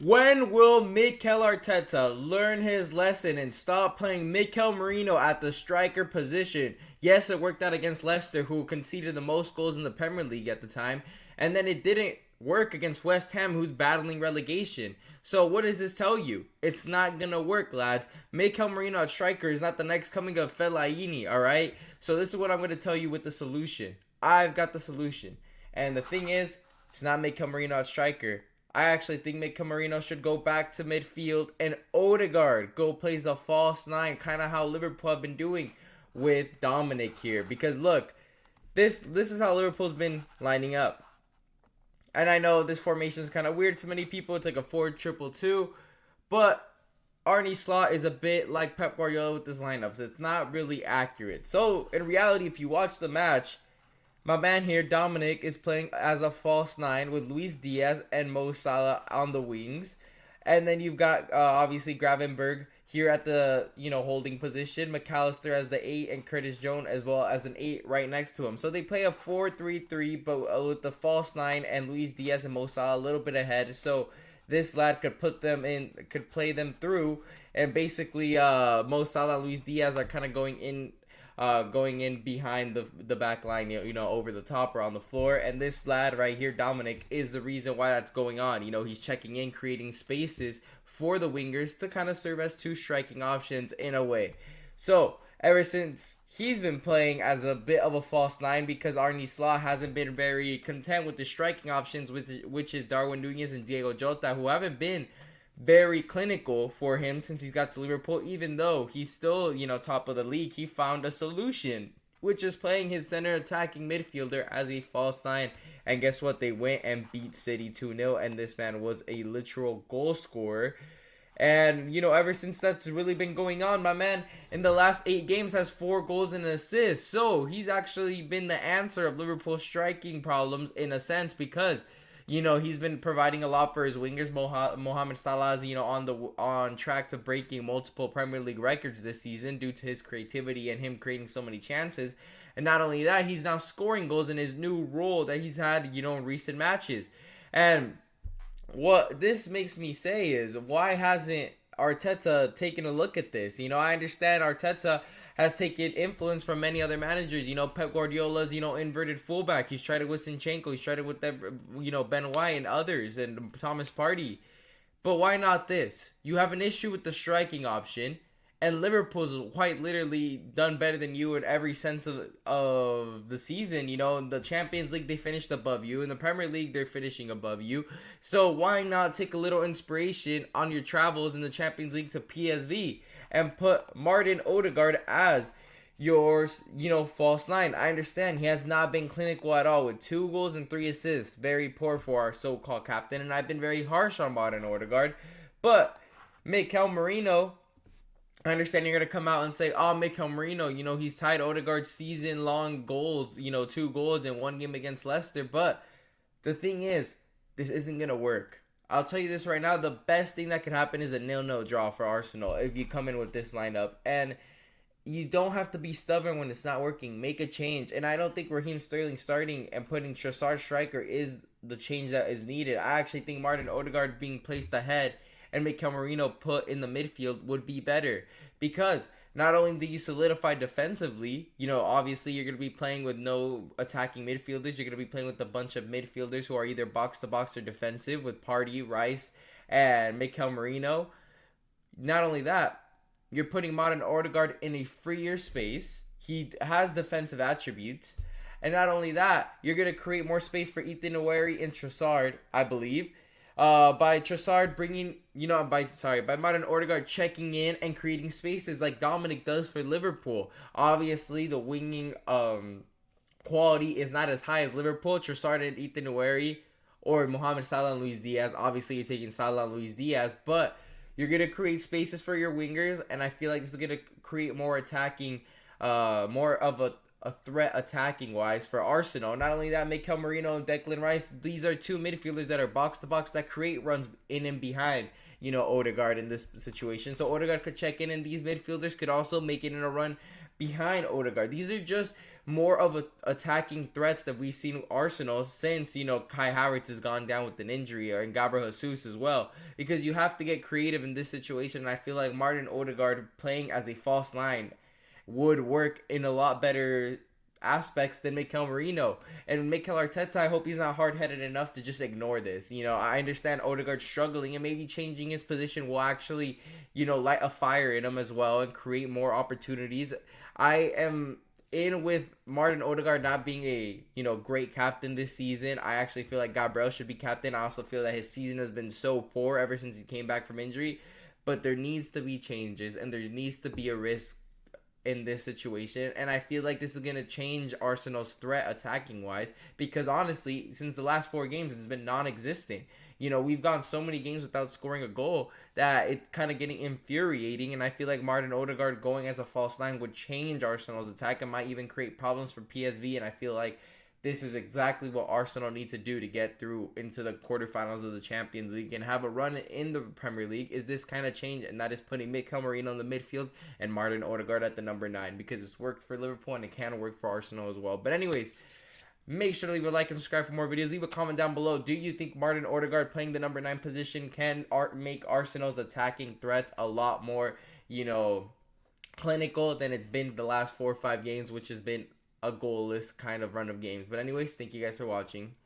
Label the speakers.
Speaker 1: When will Mikel Arteta learn his lesson and stop playing Mikel Merino at the striker position? Yes, it worked out against Leicester, who conceded the most goals in the Premier League at the time, and then it didn't work against West Ham, who's battling relegation. So what does this tell you? It's not gonna work, lads. Mikel Merino at striker is not the next coming of Fellaini, alright? So this is what I'm gonna tell you with the solution. I've got the solution. And the thing is, it's not Mikel Merino at striker. I actually think Mikel Merino should go back to midfield and Ødeeguard go plays the false nine, kind of how Liverpool have been doing with Dominik here. Because look, this is how Liverpool's been lining up. And I know this formation is kind of weird to many people. It's like a 4-2-2-2, but Arne Slot is a bit like Pep Guardiola with his lineups. It's not really accurate. So in reality, if you watch the match, my man here, Dominik, is playing as a false nine with Luis Diaz and Mo Salah on the wings. And then you've got, obviously, Gravenberg here at the, holding position. McAllister as the 8 and Curtis Jones as well as an 8 right next to him. So they play a 4-3-3, but with the false 9 and Luis Diaz and Mo Salah a little bit ahead. So this lad could play them through. And basically, Mo Salah and Luis Diaz are kind of going in behind the back line, over the top or on the floor. And this lad right here, Dominik, is the reason why that's going on. He's checking in, creating spaces for the wingers to kind of serve as two striking options in a way. So ever since he's been playing as a bit of a false nine, because Arne Slot hasn't been very content with the striking options, which is Darwin Núñez and Diego Jota, who haven't been very clinical for him since he's got to Liverpool. Even though he's still, top of the league, he found a solution, which is playing his center attacking midfielder as a false nine. And guess what? They went and beat City 2-0, and this man was a literal goal scorer. And, ever since that's really been going on, my man, in the last 8 games, has 4 goals and an assist. So he's actually been the answer of Liverpool's striking problems in a sense, because he's been providing a lot for his wingers. Mohamed Salah is, on track to breaking multiple Premier League records this season due to his creativity and him creating so many chances. And not only that, he's now scoring goals in his new role that he's had, in recent matches. And what this makes me say is, why hasn't Arteta taken a look at this? I understand Arteta has taken influence from many other managers. Pep Guardiola's, inverted fullback. He's tried it with Zinchenko. He's tried it with, Ben White and others and Thomas Partey. But why not this? You have an issue with the striking option, and Liverpool's quite literally done better than you in every sense of the season. In the Champions League, they finished above you. In the Premier League, they're finishing above you. So why not take a little inspiration on your travels in the Champions League to PSV and put Martin Ødeeguard as your, false nine? I understand he has not been clinical at all with 2 goals and 3 assists. Very poor for our so-called captain, and I've been very harsh on Martin Ødeeguard. But Mikel Merino, I understand you're going to come out and say, Mikel Merino, he's tied Ødeeguard's season-long goals, 2 goals in 1 game against Leicester. But the thing is, this isn't going to work. I'll tell you this right now, the best thing that could happen is a 0-0 draw for Arsenal if you come in with this lineup. And you don't have to be stubborn when it's not working. Make a change. And I don't think Raheem Sterling starting and putting Trossard striker is the change that is needed. I actually think Martin Ødeeguard being placed ahead and Mikel Merino put in the midfield would be better. Because not only do you solidify defensively, obviously you're going to be playing with no attacking midfielders. You're going to be playing with a bunch of midfielders who are either box-to-box or defensive with Partey, Rice, and Mikel Merino. Not only that, you're putting Martin Ødeeguard in a freer space. He has defensive attributes. And not only that, you're going to create more space for Ethan Nwaneri and Trossard, I believe. By Trossard bringing, by Martin Ødeeguard checking in and creating spaces like Dominik does for Liverpool. Obviously, the winging quality is not as high as Liverpool. Trossard and Ethan Nwaneri or Mohamed Salah and Luis Diaz. Obviously, you're taking Salah and Luis Diaz, but you're going to create spaces for your wingers, and I feel like this is going to create more attacking, more of a threat attacking-wise for Arsenal. Not only that, Mikel Merino and Declan Rice, these are 2 midfielders that are box-to-box that create runs in and behind, Ødeeguard in this situation. So Ødeeguard could check in, and these midfielders could also make it in a run behind Ødeeguard. These are just more of attacking threats that we've seen Arsenal since, Kai Havertz has gone down with an injury, and Gabriel Jesus as well. Because you have to get creative in this situation, and I feel like Martin Ødeeguard playing as a false nine would work in a lot better aspects than Mikel Merino. And Mikel Arteta, I hope he's not hard-headed enough to just ignore this. I understand Ødeeguard struggling, and maybe changing his position will actually, light a fire in him as well and create more opportunities. I am in with Martin Ødeeguard not being a, great captain this season. I actually feel like Gabriel should be captain. I also feel that his season has been so poor ever since he came back from injury. But there needs to be changes, and there needs to be a risk in this situation, and I feel like this is going to change Arsenal's threat attacking wise, because honestly, since the last 4 games, it's been non-existent. We've gone so many games without scoring a goal that it's kind of getting infuriating, and I feel like Martin Ødeeguard going as a false nine would change Arsenal's attack and might even create problems for PSV, and I feel like this is exactly what Arsenal need to do to get through into the quarterfinals of the Champions League and have a run in the Premier League, is this kind of change, and that is putting Mikel Merino in the midfield and Martin Ødeeguard at the number 9, because it's worked for Liverpool and it can work for Arsenal as well. But anyways, make sure to leave a like and subscribe for more videos. Leave a comment down below. Do you think Martin Ødeeguard playing the number 9 position can make Arsenal's attacking threats a lot more, clinical than it's been the last 4 or 5 games, which has been a goalless kind of run of games? But anyways, thank you guys for watching.